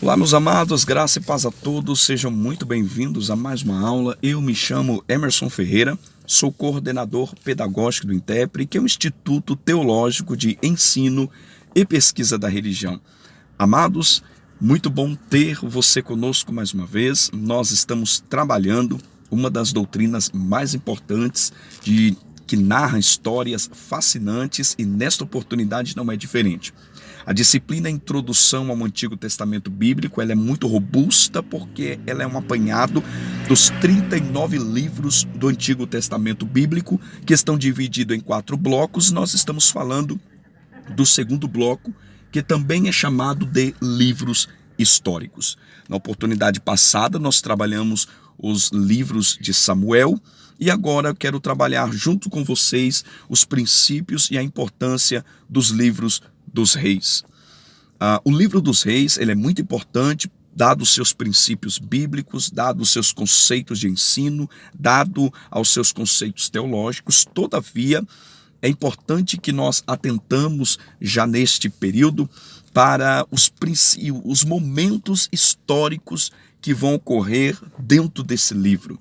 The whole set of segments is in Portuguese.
Olá, meus amados, graça e paz a todos, sejam muito bem-vindos a mais uma aula. Eu me chamo Emerson Ferreira, sou coordenador pedagógico do INTEPRE, que é um Instituto Teológico de Ensino e Pesquisa da Religião. Amados, muito bom ter você conosco mais uma vez. Nós estamos trabalhando uma das doutrinas mais importantes que narra histórias fascinantes e nesta oportunidade não é diferente. A disciplina Introdução ao Antigo Testamento Bíblico ela é muito robusta porque ela é um apanhado dos 39 livros do Antigo Testamento Bíblico que estão divididos em 4 blocos. Nós estamos falando do segundo bloco, que também é chamado de livros históricos. Na oportunidade passada nós trabalhamos os livros de Samuel e agora eu quero trabalhar junto com vocês os princípios e a importância dos livros dos reis. O livro dos reis ele é muito importante, dado os seus princípios bíblicos, dado os seus conceitos de ensino, dado aos seus conceitos teológicos. Todavia, é importante que nós atentamos já neste período para os momentos históricos que vão ocorrer dentro desse livro.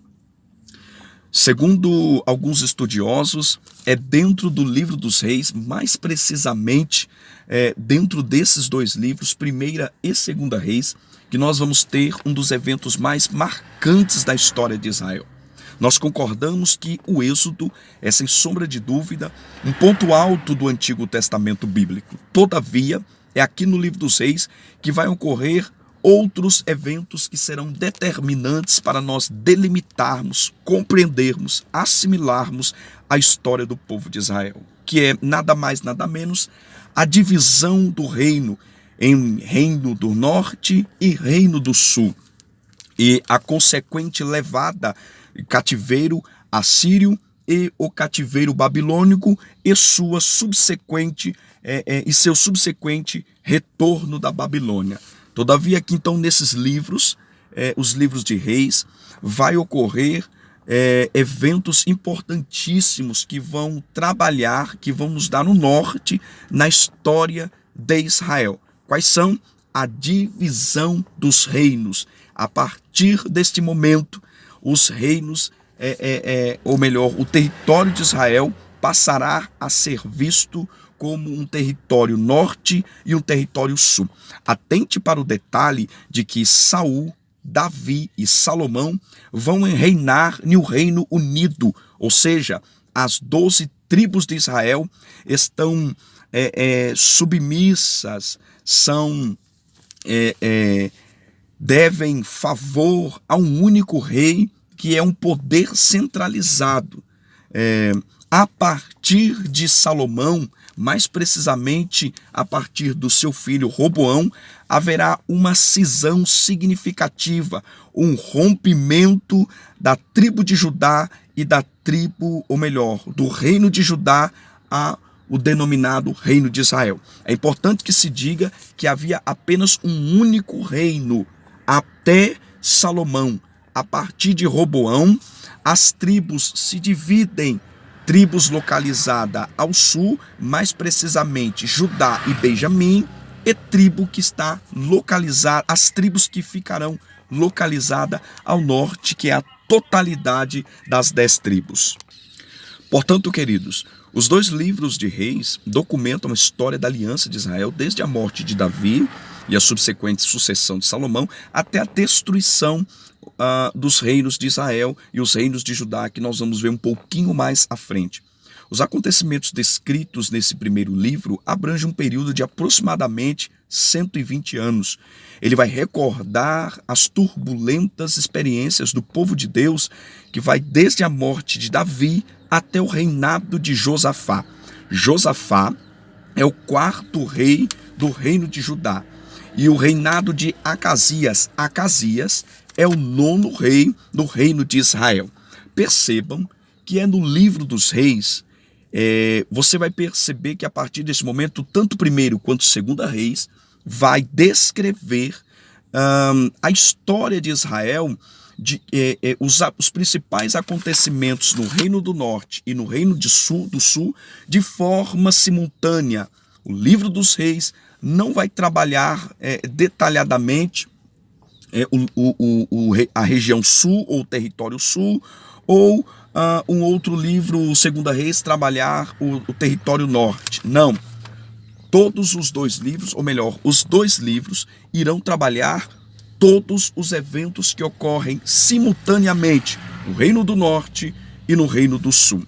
Segundo alguns estudiosos, é dentro do livro dos reis, mais precisamente dentro desses 2 livros, Primeira e Segunda Reis, que nós vamos ter um dos eventos mais marcantes da história de Israel. Nós concordamos que o Êxodo é, sem sombra de dúvida, um ponto alto do Antigo Testamento Bíblico. Todavia, é aqui no livro dos reis que vai ocorrer outros eventos que serão determinantes para nós delimitarmos, compreendermos, assimilarmos a história do povo de Israel, que é nada mais, nada menos a divisão do reino em Reino do Norte e Reino do Sul, e a consequente levada cativeiro assírio e o cativeiro babilônico e seu subsequente retorno da Babilônia. Todavia, aqui então nesses livros, os livros de reis, vai ocorrer eventos importantíssimos que vão trabalhar, que vão nos dar um norte na história de Israel. Quais são? A divisão dos reinos. A partir deste momento, os reinos, ou melhor, o território de Israel passará a ser visto como um território norte e um território sul. Atente para o detalhe de que Saul, Davi e Salomão vão reinar em um reino unido, ou seja, as 12 tribos de Israel estão submissas, devem favor a um único rei que é um poder centralizado. A partir de Salomão, mais precisamente a partir do seu filho Roboão, haverá uma cisão significativa, um rompimento da tribo de Judá e da tribo, ou melhor, do reino de Judá a o denominado reino de Israel. É importante que se diga que havia apenas um único reino até Salomão. A partir de Roboão, as tribos se dividem. Tribos localizadas ao sul, mais precisamente Judá e Benjamim, e tribo que está localizada, as tribos que ficarão localizadas ao norte, que é a totalidade das 10 tribos. Portanto, queridos, os 2 livros de reis documentam a história da aliança de Israel desde a morte de Davi e a subsequente sucessão de Salomão até a destruição dos reinos de Israel e os reinos de Judá, que nós vamos ver um pouquinho mais à frente. Os acontecimentos descritos nesse primeiro livro abrangem um período de aproximadamente 120 anos. Ele vai recordar as turbulentas experiências do povo de Deus, que vai desde a morte de Davi até o reinado de Josafá. Josafá é o 4º rei do reino de Judá. E o reinado de Acasias. Acasias é o 9º rei do reino de Israel. Percebam que é no livro dos reis, você vai perceber que a partir desse momento, tanto primeiro quanto segunda reis, vai descrever a história de Israel, os principais acontecimentos no reino do norte e no reino do sul, de forma simultânea. O livro dos reis não vai trabalhar detalhadamente a região sul ou o território sul, ou um outro livro, o Segunda Reis, trabalhar o território norte. Não. Todos os dois livros, ou melhor, os dois livros irão trabalhar todos os eventos que ocorrem simultaneamente no Reino do Norte e no Reino do Sul.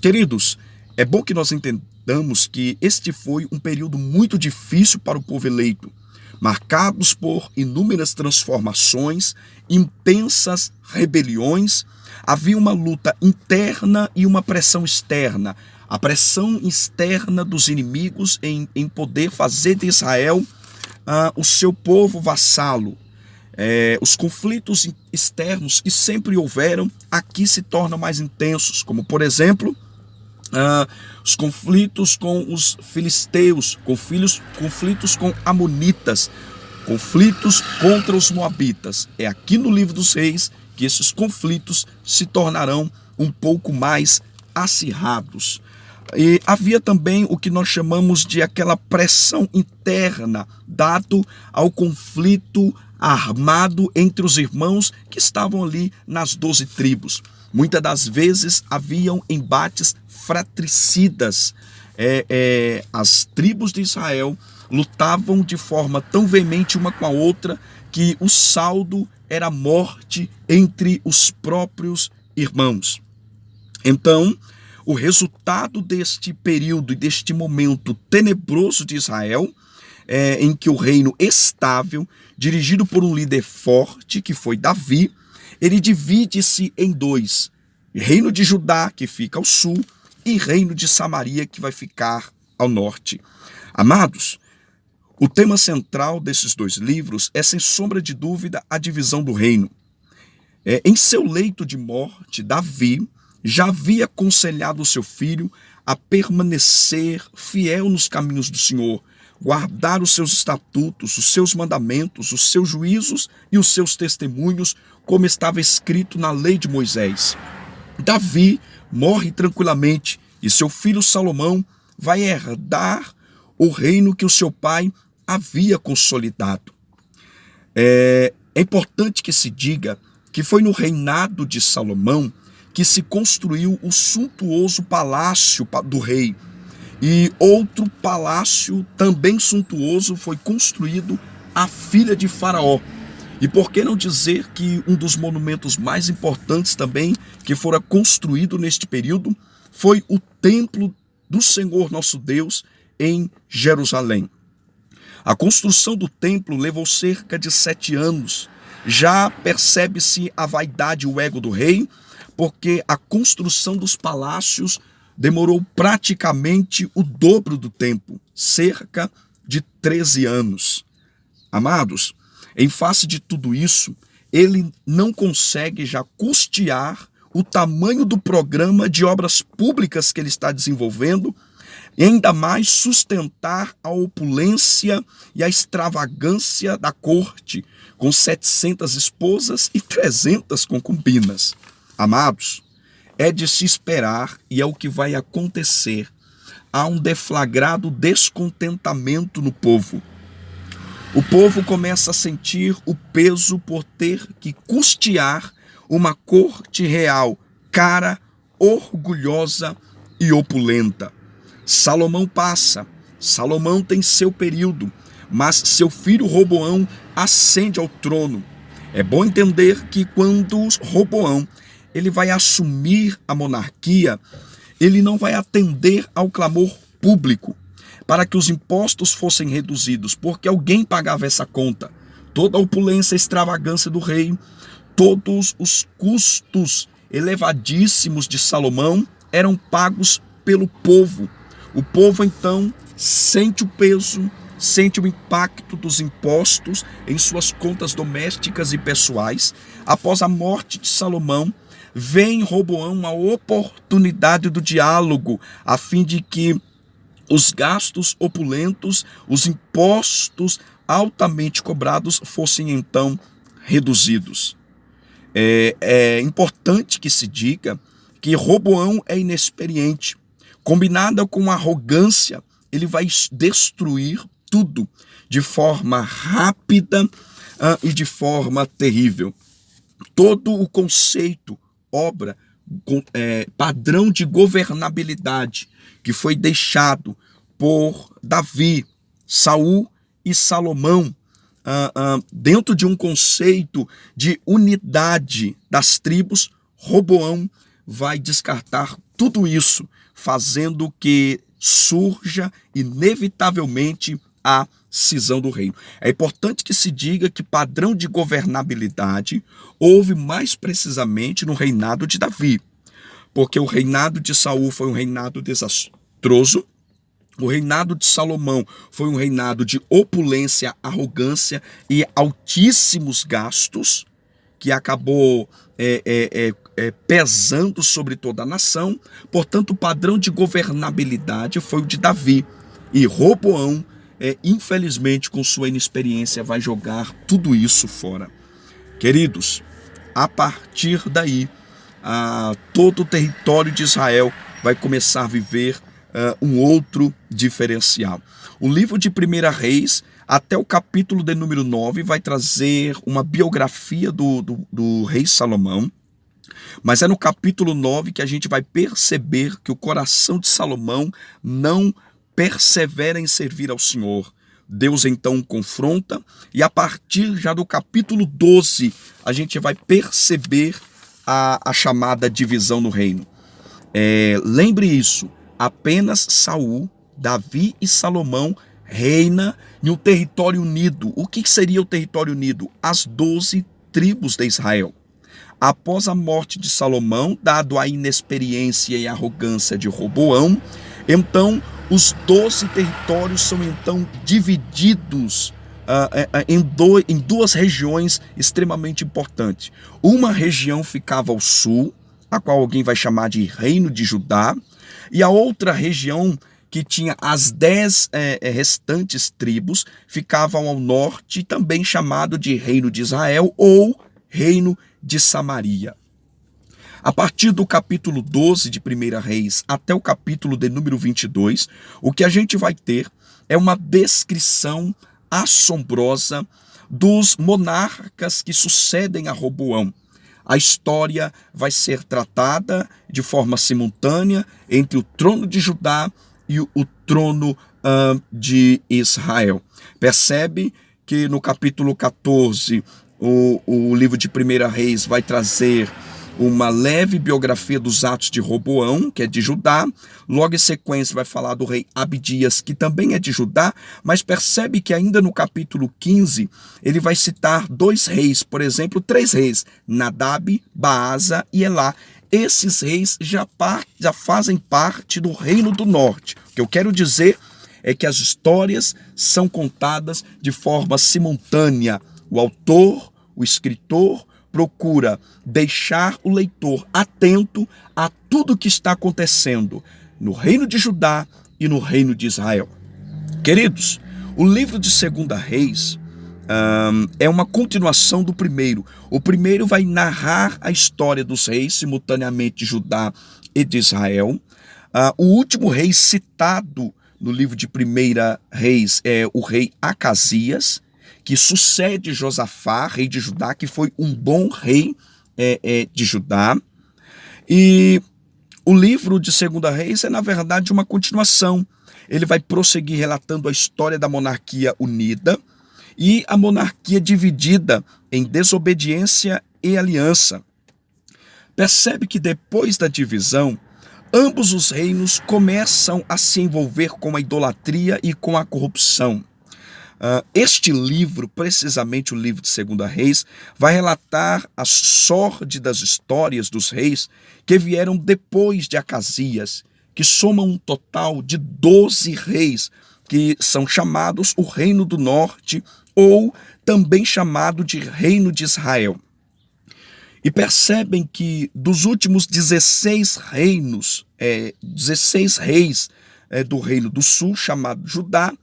Queridos, é bom que nós entendamos que este foi um período muito difícil para o povo eleito, marcados por inúmeras transformações, intensas rebeliões. Havia uma luta interna e uma pressão externa. A pressão externa dos inimigos em poder fazer de Israel o seu povo vassalo. Os conflitos externos que sempre houveram aqui se tornam mais intensos, como por exemplo os conflitos com os filisteus, conflitos com amonitas, conflitos contra os moabitas. É aqui no livro dos Reis que esses conflitos se tornarão um pouco mais acirrados. E havia também o que nós chamamos de aquela pressão interna, dado ao conflito armado entre os irmãos que estavam ali nas 12 tribos. Muitas das vezes haviam embates fratricidas. As tribos de Israel lutavam de forma tão veemente uma com a outra que o saldo era morte entre os próprios irmãos. Então, o resultado deste período e deste momento tenebroso de Israel, em que o reino estável, dirigido por um líder forte, que foi Davi, ele divide-se em dois: reino de Judá, que fica ao sul, e reino de Samaria, que vai ficar ao norte. Amados, o tema central desses dois livros é, sem sombra de dúvida, a divisão do reino. Em seu leito de morte, Davi já havia aconselhado o seu filho a permanecer fiel nos caminhos do Senhor, guardar os seus estatutos, os seus mandamentos, os seus juízos e os seus testemunhos, como estava escrito na lei de Moisés. Davi morre tranquilamente e seu filho Salomão vai herdar o reino que o seu pai havia consolidado. É importante que se diga que foi no reinado de Salomão que se construiu o suntuoso palácio do rei. E outro palácio também suntuoso foi construído à filha de Faraó. E por que não dizer que um dos monumentos mais importantes também que fora construído neste período foi o templo do Senhor nosso Deus em Jerusalém. A construção do templo levou cerca de 7 anos. Já percebe-se a vaidade e o ego do rei, porque a construção dos palácios demorou praticamente o dobro do tempo, cerca de 13 anos. Amados, em face de tudo isso, ele não consegue já custear o tamanho do programa de obras públicas que ele está desenvolvendo, e ainda mais sustentar a opulência e a extravagância da corte, com 700 esposas e 300 concubinas. Amados, é de se esperar, e é o que vai acontecer, há um deflagrado descontentamento no povo. O povo começa a sentir o peso por ter que custear uma corte real cara, orgulhosa e opulenta. Salomão passa, Salomão tem seu período, mas seu filho Roboão ascende ao trono. É bom entender que quando Roboão ele vai assumir a monarquia, ele não vai atender ao clamor público para que os impostos fossem reduzidos, porque alguém pagava essa conta. Toda a opulência e extravagância do rei, todos os custos elevadíssimos de Salomão eram pagos pelo povo. O povo então sente o peso, sente o impacto dos impostos em suas contas domésticas e pessoais. Após a morte de Salomão, vem em Roboão uma oportunidade do diálogo, a fim de que os gastos opulentos, os impostos altamente cobrados fossem então reduzidos. É importante que se diga que Roboão é inexperiente. Combinada com a arrogância ele vai destruir tudo de forma rápida e de forma terrível. Todo o conceito, obra, padrão de governabilidade que foi deixado por Davi, Saul e Salomão, dentro de um conceito de unidade das tribos, Roboão vai descartar tudo isso, fazendo que surja inevitavelmente a cisão do reino. É importante que se diga que padrão de governabilidade houve mais precisamente no reinado de Davi, porque o reinado de Saul foi um reinado desastroso, o reinado de Salomão foi um reinado de opulência, arrogância e altíssimos gastos, que acabou pesando sobre toda a nação. Portanto, o padrão de governabilidade foi o de Davi. E Roboão, infelizmente, com sua inexperiência, vai jogar tudo isso fora. Queridos, a partir daí, todo o território de Israel vai começar a viver um outro diferencial. O livro de 1 Reis, até o capítulo de número 9, vai trazer uma biografia do rei Salomão, mas é no capítulo 9 que a gente vai perceber que o coração de Salomão não persevera em servir ao Senhor. Deus então o confronta, e a partir já do capítulo 12, a gente vai perceber a chamada divisão no reino. Lembre isso, apenas Saul, Davi e Salomão reina em um território unido. O que seria o território unido? As 12 tribos de Israel. Após a morte de Salomão, dado a inexperiência e arrogância de Roboão, então os 12 territórios são então divididos em duas regiões extremamente importantes. Uma região ficava ao sul, a qual alguém vai chamar de Reino de Judá, e a outra região, que tinha as 10 restantes tribos, ficavam ao norte, também chamado de Reino de Israel ou Reino de Samaria. A partir do capítulo 12 de 1 Reis até o capítulo de número 22, o que a gente vai ter é uma descrição assombrosa dos monarcas que sucedem a Roboão. A história vai ser tratada de forma simultânea entre o trono de Judá e o trono de Israel. Percebe que no capítulo 14, o livro de 1 Reis vai trazer uma leve biografia dos atos de Roboão, que é de Judá. Logo em sequência vai falar do rei Abdias, que também é de Judá, mas percebe que ainda no capítulo 15, ele vai citar 2 reis, por exemplo, 3 reis, Nadab, Baasa e Elá. Esses reis já fazem parte do Reino do Norte. O que eu quero dizer é que as histórias são contadas de forma simultânea. O autor, o escritor, procura deixar o leitor atento a tudo que está acontecendo no Reino de Judá e no Reino de Israel. Queridos, o livro de 2 Reis é uma continuação do primeiro. O primeiro vai narrar a história dos reis, simultaneamente de Judá e de Israel. O último rei citado no livro de 1 Reis é o rei Acasias, que sucede Josafá, rei de Judá, que foi um bom rei de Judá. E o livro de 2 Reis é, na verdade, uma continuação. Ele vai prosseguir relatando a história da monarquia unida e a monarquia dividida em desobediência e aliança. Percebe que depois da divisão, ambos os reinos começam a se envolver com a idolatria e com a corrupção. Este livro, precisamente o livro de 2 Reis, vai relatar as sórdidas histórias dos reis que vieram depois de Acasias, que somam um total de 12 reis, que são chamados o Reino do Norte, ou também chamado de Reino de Israel. E percebem que dos últimos 16 reinos, 16 reis do Reino do Sul, chamado Judá,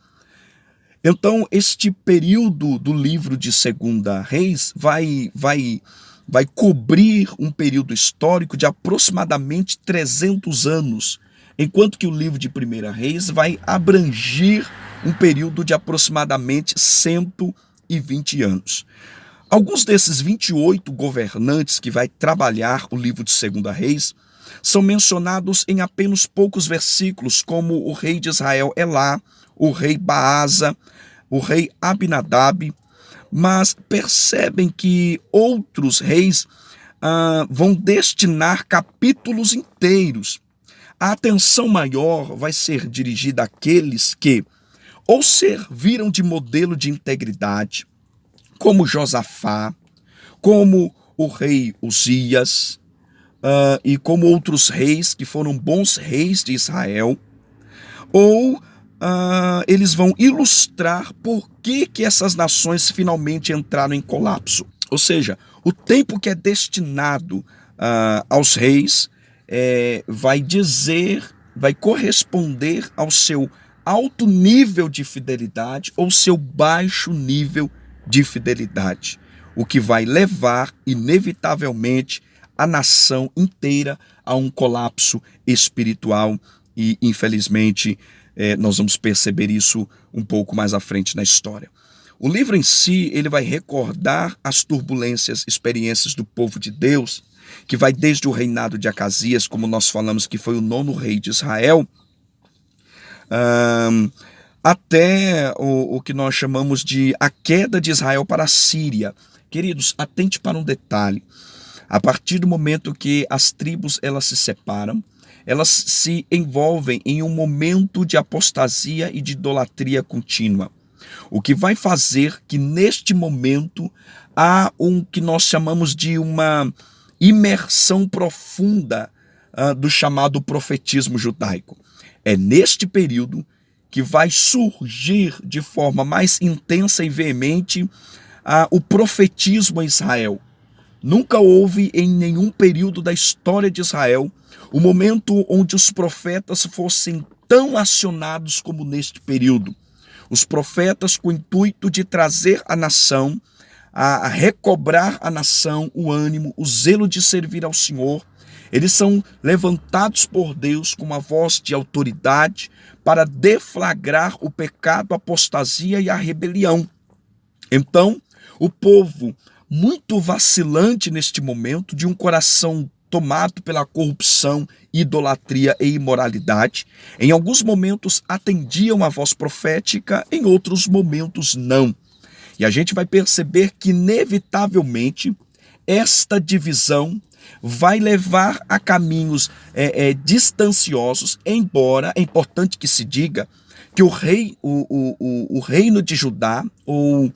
então este período do livro de 2 Reis vai cobrir um período histórico de aproximadamente 300 anos, enquanto que o livro de 1 Reis vai abranger um período de aproximadamente 120 anos. Alguns desses 28 governantes que vai trabalhar o livro de 2 Reis são mencionados em apenas poucos versículos, como o rei de Israel Elá, o rei Baasa, o rei Abinadab, mas percebem que outros reis vão destinar capítulos inteiros. A atenção maior vai ser dirigida àqueles que ou serviram de modelo de integridade, como Josafá, como o rei Uzias, e como outros reis que foram bons reis de Israel, ou eles vão ilustrar por que essas nações finalmente entraram em colapso. Ou seja, o tempo que é destinado aos reis vai corresponder ao seu alto nível de fidelidade ou seu baixo nível de fidelidade, o que vai levar inevitavelmente a nação inteira a um colapso espiritual e, infelizmente, nós vamos perceber isso um pouco mais à frente na história. O livro em si, ele vai recordar as turbulências, experiências do povo de Deus, que vai desde o reinado de Acasias, como nós falamos que foi o 9º rei de Israel, até o que nós chamamos de a queda de Israel para a Síria. Queridos, atente para um detalhe. A partir do momento que as tribos elas se separam, elas se envolvem em um momento de apostasia e de idolatria contínua. O que vai fazer que neste momento há que nós chamamos de uma imersão profunda do chamado profetismo judaico. É neste período que vai surgir de forma mais intensa e veemente o profetismo em Israel. Nunca houve em nenhum período da história de Israel o momento onde os profetas fossem tão acionados como neste período. Os profetas com o intuito de trazer a nação, a recobrar a nação, o ânimo, o zelo de servir ao Senhor. Eles são levantados por Deus com uma voz de autoridade para deflagrar o pecado, a apostasia e a rebelião. Então, o povo, muito vacilante neste momento, de um coração tomado pela corrupção, idolatria e imoralidade, em alguns momentos atendiam a voz profética, em outros momentos não. E a gente vai perceber que, inevitavelmente, esta divisão vai levar a caminhos distanciosos, embora é importante que se diga que o reino de Judá, ou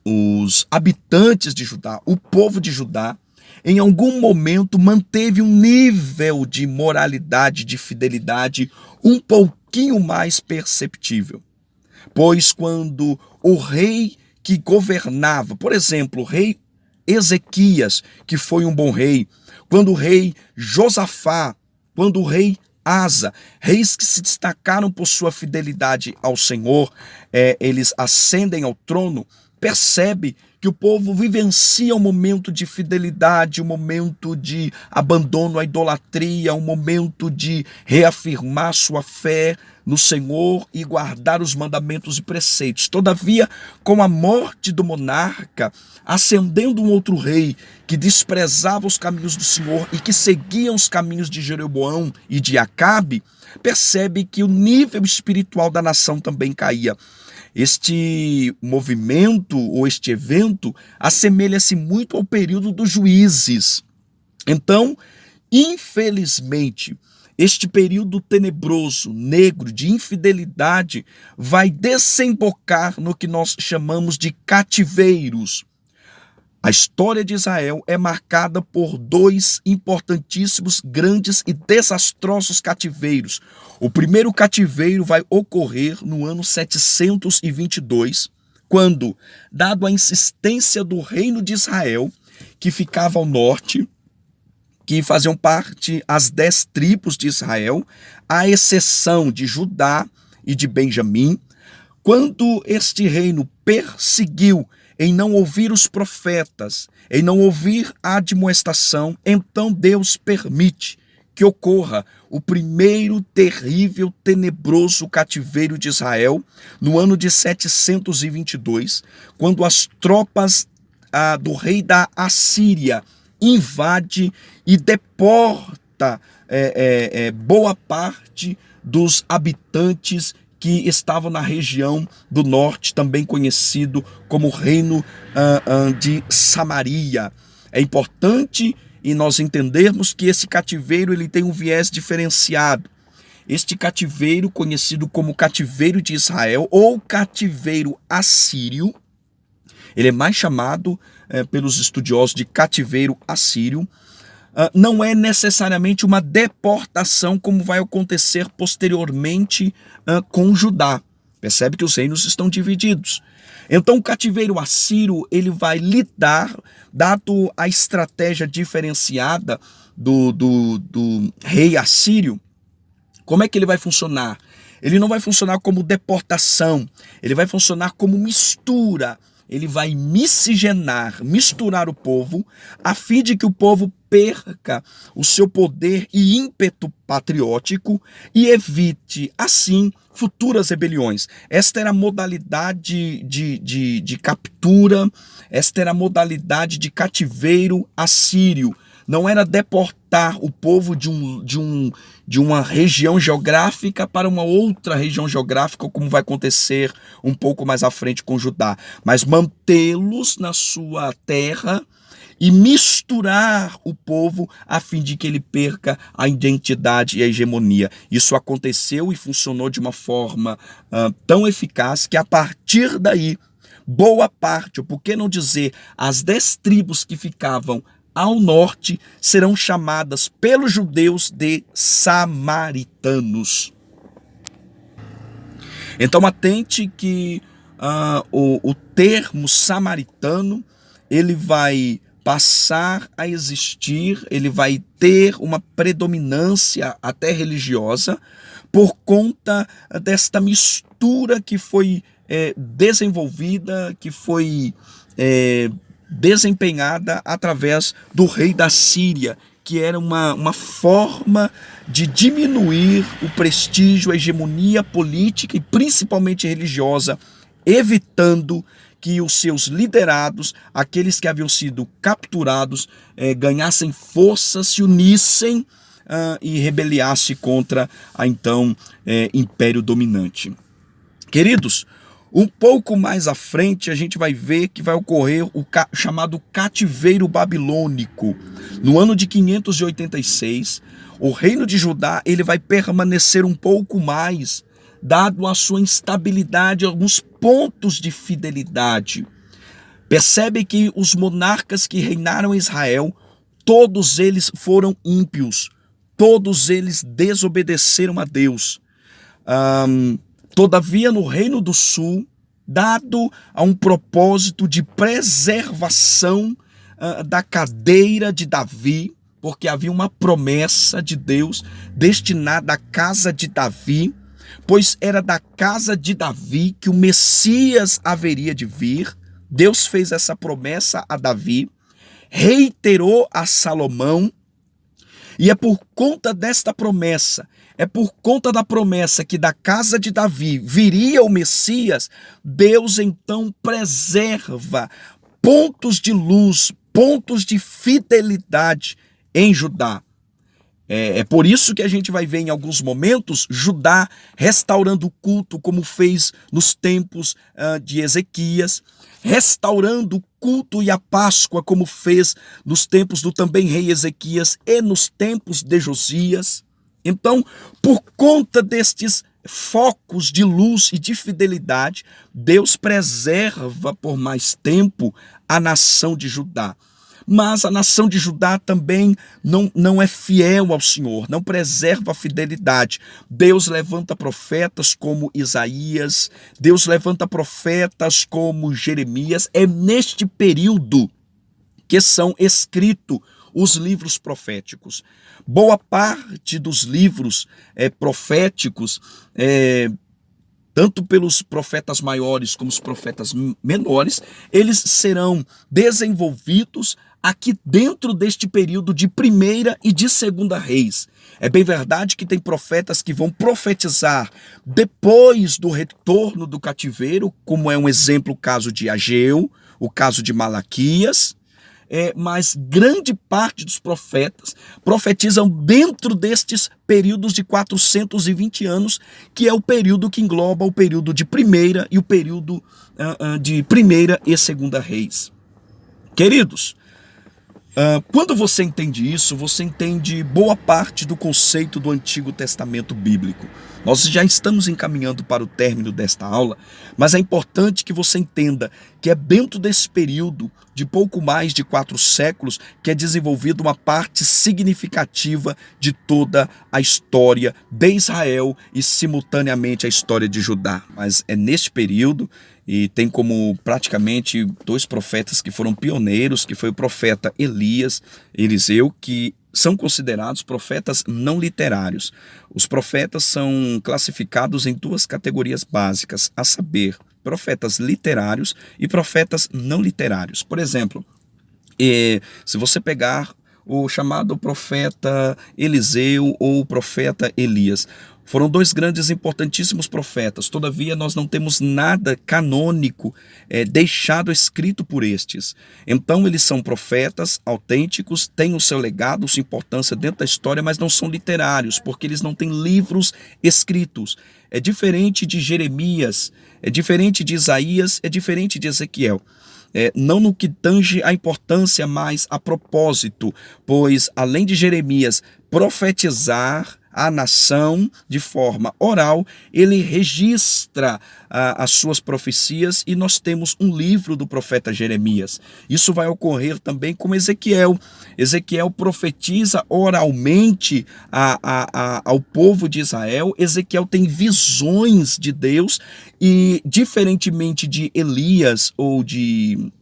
os habitantes de Judá, o povo de Judá, em algum momento manteve um nível de moralidade, de fidelidade um pouquinho mais perceptível. Pois quando o rei que governava, por exemplo, o rei Ezequias, que foi um bom rei, quando o rei Josafá, quando o rei Asa, reis que se destacaram por sua fidelidade ao Senhor, eles ascendem ao trono, percebe que o povo vivencia um momento de fidelidade, um momento de abandono à idolatria, um momento de reafirmar sua fé no Senhor e guardar os mandamentos e preceitos. Todavia, com a morte do monarca, ascendendo um outro rei que desprezava os caminhos do Senhor e que seguia os caminhos de Jeroboão e de Acabe, percebe que o nível espiritual da nação também caía. Este movimento ou este evento assemelha-se muito ao período dos juízes. Então, infelizmente, este período tenebroso, negro, de infidelidade, vai desembocar no que nós chamamos de cativeiros. A história de Israel é marcada por 2 importantíssimos, grandes e desastrosos cativeiros. O primeiro cativeiro vai ocorrer no ano 722, quando, dado a insistência do reino de Israel, que ficava ao norte, que faziam parte as 10 tribos de Israel, à exceção de Judá e de Benjamim, quando este reino perseguiu em não ouvir os profetas, em não ouvir a admoestação, então Deus permite que ocorra o primeiro terrível, tenebroso cativeiro de Israel, no ano de 722, quando as tropas do rei da Assíria invade e deporta boa parte dos habitantes que estavam na região do norte, também conhecido como Reino de Samaria. É importante e nós entendermos que esse cativeiro ele tem um viés diferenciado. Este cativeiro, conhecido como cativeiro de Israel ou cativeiro assírio, ele é mais chamado pelos estudiosos de cativeiro assírio, não é necessariamente uma deportação como vai acontecer posteriormente com Judá. Percebe que os reinos estão divididos. Então o cativeiro assírio ele vai lidar, dado a estratégia diferenciada do rei assírio, como é que ele vai funcionar? Ele não vai funcionar como deportação, ele vai funcionar como mistura. Ele vai miscigenar, misturar o povo, a fim de que o povo perca o seu poder e ímpeto patriótico e evite, assim, futuras rebeliões. Esta era a modalidade de captura, esta era a modalidade de cativeiro assírio. Não era deportar o povo de uma região geográfica para uma outra região geográfica, como vai acontecer um pouco mais à frente com Judá, mas mantê-los na sua terra e misturar o povo a fim de que ele perca a identidade e a hegemonia. Isso aconteceu e funcionou de uma forma tão eficaz que a partir daí, boa parte, ou por que não dizer, as 10 tribos que ficavam ao norte serão chamadas pelos judeus de samaritanos. Então atente que o termo samaritano ele vai passar a existir, ele vai ter uma predominância até religiosa por conta desta mistura que foi desenvolvida, que foi desempenhada através do rei da Síria, que era uma forma de diminuir o prestígio, a hegemonia política e principalmente religiosa, evitando que os seus liderados, aqueles que haviam sido capturados, ganhassem força, se unissem e rebeliassem contra a então império dominante. Queridos, um pouco mais à frente a gente vai ver que vai ocorrer o chamado cativeiro babilônico. No ano de 586, o reino de Judá ele vai permanecer um pouco mais, dado a sua instabilidade, alguns pontos de fidelidade. Percebe que os monarcas que reinaram em Israel, todos eles foram ímpios, todos eles desobedeceram a Deus. Todavia, no Reino do Sul, dado a um propósito de preservação da cadeira de Davi, porque havia uma promessa de Deus destinada à casa de Davi, pois era da casa de Davi que o Messias haveria de vir. Deus fez essa promessa a Davi, reiterou a Salomão, e é por conta desta promessa, é por conta da promessa que da casa de Davi viria o Messias, Deus então preserva pontos de luz, pontos de fidelidade em Judá. É por isso que a gente vai ver em alguns momentos Judá restaurando o culto, como fez nos tempos de Ezequias, restaurando o culto e a Páscoa, como fez nos tempos do também rei Ezequias e nos tempos de Josias. Então, por conta destes focos de luz e de fidelidade, Deus preserva por mais tempo a nação de Judá. Mas a nação de Judá também não é fiel ao Senhor, não preserva a fidelidade. Deus levanta profetas como Isaías, Deus levanta profetas como Jeremias. É neste período que são escritos os livros proféticos. Boa parte dos livros proféticos, tanto pelos profetas maiores como os profetas menores, eles serão desenvolvidos aqui dentro deste período de primeira e de segunda reis. É bem verdade que tem profetas que vão profetizar depois do retorno do cativeiro, como é um exemplo o caso de Ageu, o caso de Malaquias, mas grande parte dos profetas profetizam dentro destes períodos de 420 anos, que é o período que engloba o período de primeira e o período de primeira e segunda reis. Queridos, quando você entende isso, você entende boa parte do conceito do Antigo Testamento bíblico. Nós já estamos encaminhando para o término desta aula, mas é importante que você entenda que é dentro desse período de pouco mais de 4 séculos que é desenvolvida uma parte significativa de toda a história de Israel e simultaneamente a história de Judá. Mas é neste período, e tem como praticamente 2 profetas que foram pioneiros, que foi o profeta Elias, Eliseu, que são considerados profetas não literários. Os profetas são classificados em 2 categorias básicas, a saber, profetas literários e profetas não literários. Por exemplo, se você pegar o chamado profeta Eliseu ou o profeta Elias, foram 2 grandes e importantíssimos profetas, todavia nós não temos nada canônico deixado escrito por estes. Então eles são profetas autênticos, têm o seu legado, sua importância dentro da história, mas não são literários, porque eles não têm livros escritos. É diferente de Jeremias, é diferente de Isaías, é diferente de Ezequiel. Não no que tange a importância, mas a propósito, pois além de Jeremias profetizar a nação de forma oral, ele registra as suas profecias e nós temos um livro do profeta Jeremias. Isso vai ocorrer também com Ezequiel. Ezequiel profetiza oralmente ao povo de Israel. Ezequiel tem visões de Deus e, diferentemente de Elias ou de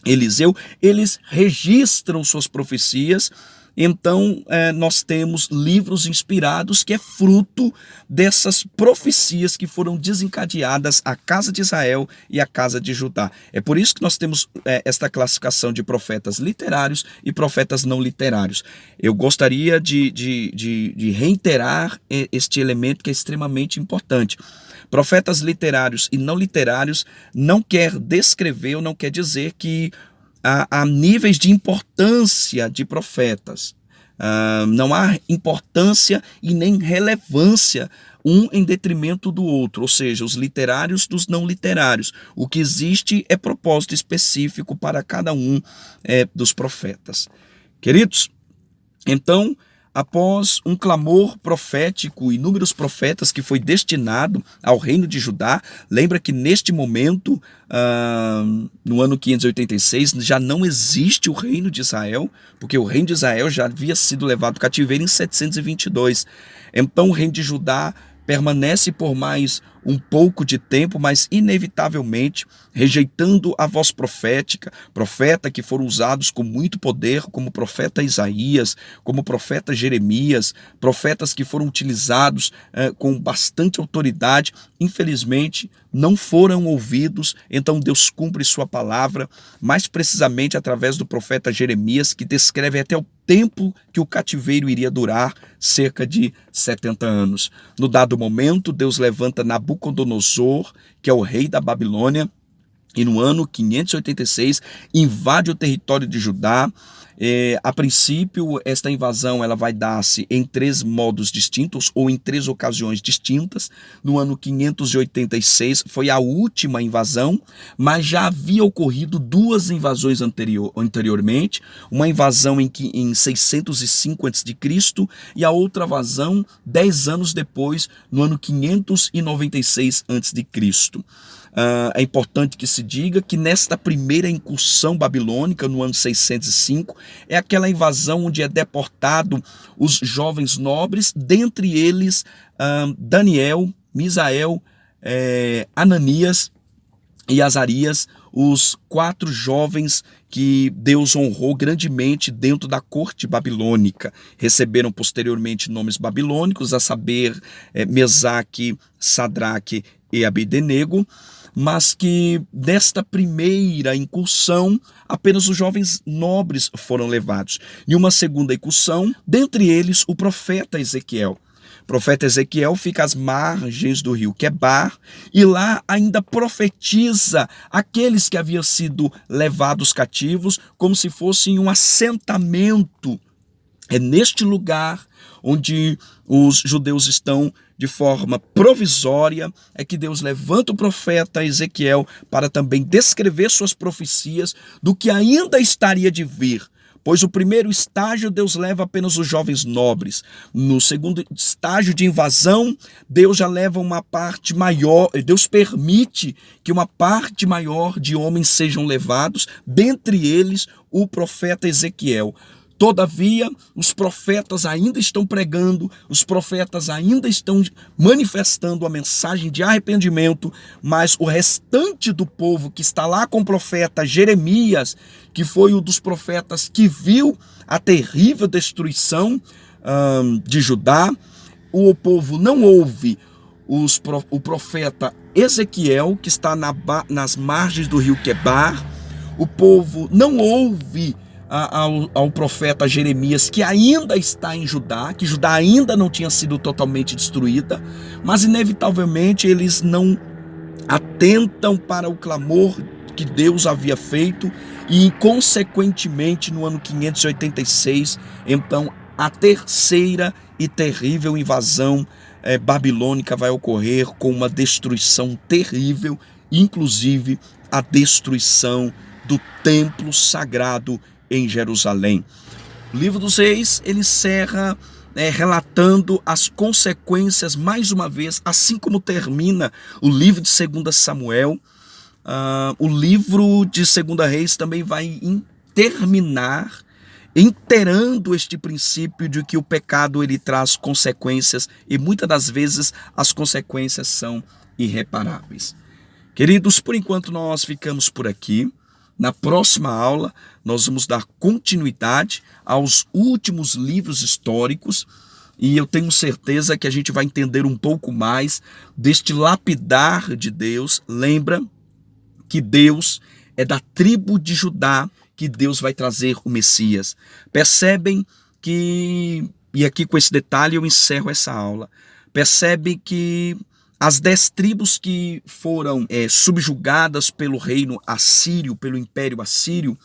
Eliseu, eles registram suas profecias. Então, nós temos livros inspirados que é fruto dessas profecias que foram desencadeadas à casa de Israel e à casa de Judá. É por isso que nós temos esta classificação de profetas literários e profetas não literários. Eu gostaria de reiterar este elemento que é extremamente importante. Profetas literários e não literários não quer descrever ou não quer dizer que há níveis de importância de profetas. Não há importância e nem relevância um em detrimento do outro, ou seja, os literários dos não literários. O que existe é propósito específico para cada um dos profetas. Queridos, então, após um clamor profético, inúmeros profetas que foi destinado ao reino de Judá, lembra que neste momento, no ano 586, já não existe o reino de Israel, porque o reino de Israel já havia sido levado cativeiro em 722. Então o reino de Judá permanece por mais um pouco de tempo, mas inevitavelmente rejeitando a voz profética, profeta que foram usados com muito poder, como o profeta Isaías, como o profeta Jeremias, profetas que foram utilizados com bastante autoridade, infelizmente não foram ouvidos. Então Deus cumpre sua palavra, mais precisamente através do profeta Jeremias, que descreve até o tempo que o cativeiro iria durar, cerca de 70 anos. No dado momento, Deus levanta Nabucodonosor, que é o rei da Babilônia, e no ano 586 invade o território de Judá. A princípio, esta invasão ela vai dar-se em 3 modos distintos ou em 3 ocasiões distintas. No ano 586 foi a última invasão, mas já havia ocorrido 2 invasões anteriormente. Uma invasão em 605 a.C. e a outra invasão 10 anos depois, no ano 596 a.C. É importante que se diga que nesta primeira incursão babilônica, no ano 605, é aquela invasão onde é deportado os jovens nobres, dentre eles Daniel, Misael, Ananias e Azarias, os 4 jovens que Deus honrou grandemente dentro da corte babilônica. Receberam posteriormente nomes babilônicos, a saber, Mesaque, Sadraque e Abdenego. mas que desta primeira incursão apenas os jovens nobres foram levados. Em uma segunda incursão, dentre eles o profeta Ezequiel. O profeta Ezequiel fica às margens do rio Quebar e lá ainda profetiza aqueles que haviam sido levados cativos como se fossem um assentamento. É neste lugar onde os judeus estão de forma provisória, é que Deus levanta o profeta Ezequiel para também descrever suas profecias do que ainda estaria de vir. Pois o primeiro estágio Deus leva apenas os jovens nobres. No segundo estágio de invasão, Deus já leva uma parte maior, Deus permite que uma parte maior de homens sejam levados, dentre eles o profeta Ezequiel. Todavia, os profetas ainda estão pregando, os profetas ainda estão manifestando a mensagem de arrependimento, mas o restante do povo que está lá com o profeta Jeremias, que foi um dos profetas que viu a terrível destruição de Judá, o povo não ouve o profeta Ezequiel, que está nas margens do rio Quebar, o povo não ouve ao profeta Jeremias, que ainda está em Judá, que Judá ainda não tinha sido totalmente destruída, mas inevitavelmente eles não atentam para o clamor que Deus havia feito e consequentemente no ano 586, então a terceira e terrível invasão babilônica vai ocorrer com uma destruição terrível, inclusive a destruição do templo sagrado em Jerusalém. O livro dos Reis, ele encerra relatando as consequências, mais uma vez, assim como termina o livro de 2 Samuel, o livro de 2 Reis também vai terminar inteirando este princípio de que o pecado ele traz consequências e muitas das vezes as consequências são irreparáveis. Queridos, por enquanto nós ficamos por aqui. Na próxima aula, nós vamos dar continuidade aos últimos livros históricos e eu tenho certeza que a gente vai entender um pouco mais deste lapidar de Deus. Lembra que Deus é da tribo de Judá que Deus vai trazer o Messias. Percebem que, e aqui com esse detalhe eu encerro essa aula, percebem que as 10 tribos que foram subjugadas pelo reino assírio, pelo império assírio,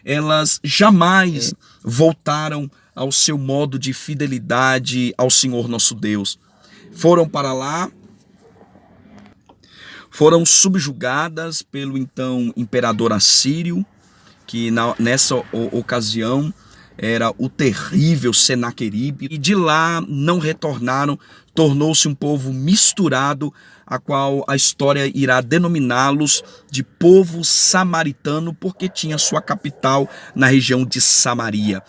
elas jamais voltaram ao seu modo de fidelidade ao Senhor nosso Deus. Foram para lá, foram subjugadas pelo então imperador assírio, que nessa ocasião era o terrível Senaqueribe, e de lá não retornaram, tornou-se um povo misturado, a qual a história irá denominá-los de povo samaritano, porque tinha sua capital na região de Samaria.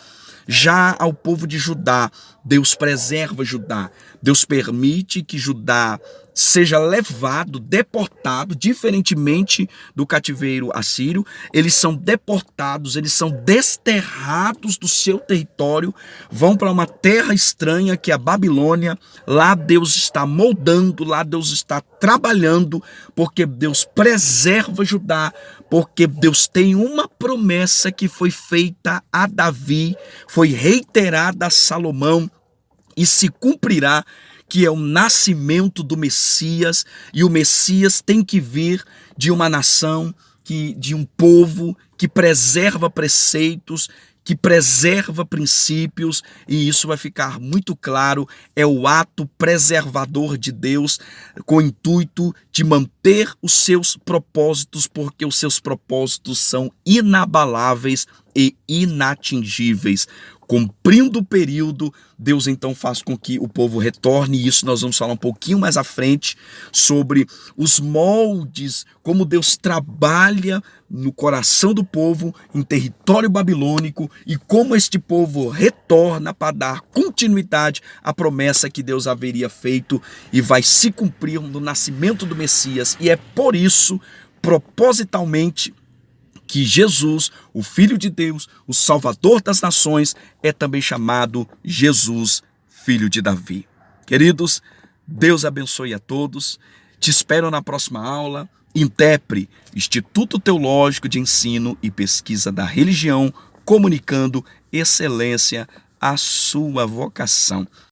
Já ao povo de Judá, Deus preserva Judá, Deus permite que Judá seja levado, deportado, diferentemente do cativeiro assírio. Eles são deportados, eles são desterrados do seu território, vão para uma terra estranha que é a Babilônia. Lá Deus está moldando, lá Deus está trabalhando, porque Deus preserva Judá, porque Deus tem uma promessa que foi feita a Davi, foi reiterada a Salomão e se cumprirá, que é o nascimento do Messias, e o Messias tem que vir de uma nação, de um povo que preserva preceitos, que preserva princípios, e isso vai ficar muito claro, é o ato preservador de Deus, com o intuito de manter os seus propósitos, porque os seus propósitos são inabaláveis e inatingíveis. Cumprindo o período, Deus então faz com que o povo retorne, e isso nós vamos falar um pouquinho mais à frente, sobre os moldes, como Deus trabalha no coração do povo, em território babilônico, e como este povo retorna para dar continuidade à promessa que Deus haveria feito, e vai se cumprir no nascimento do Messias. E é por isso, propositalmente, que Jesus, o Filho de Deus, o Salvador das nações, é também chamado Jesus, Filho de Davi. Queridos, Deus abençoe a todos. Te espero na próxima aula. INTEPRE, Instituto Teológico de Ensino e Pesquisa da Religião, comunicando excelência à sua vocação.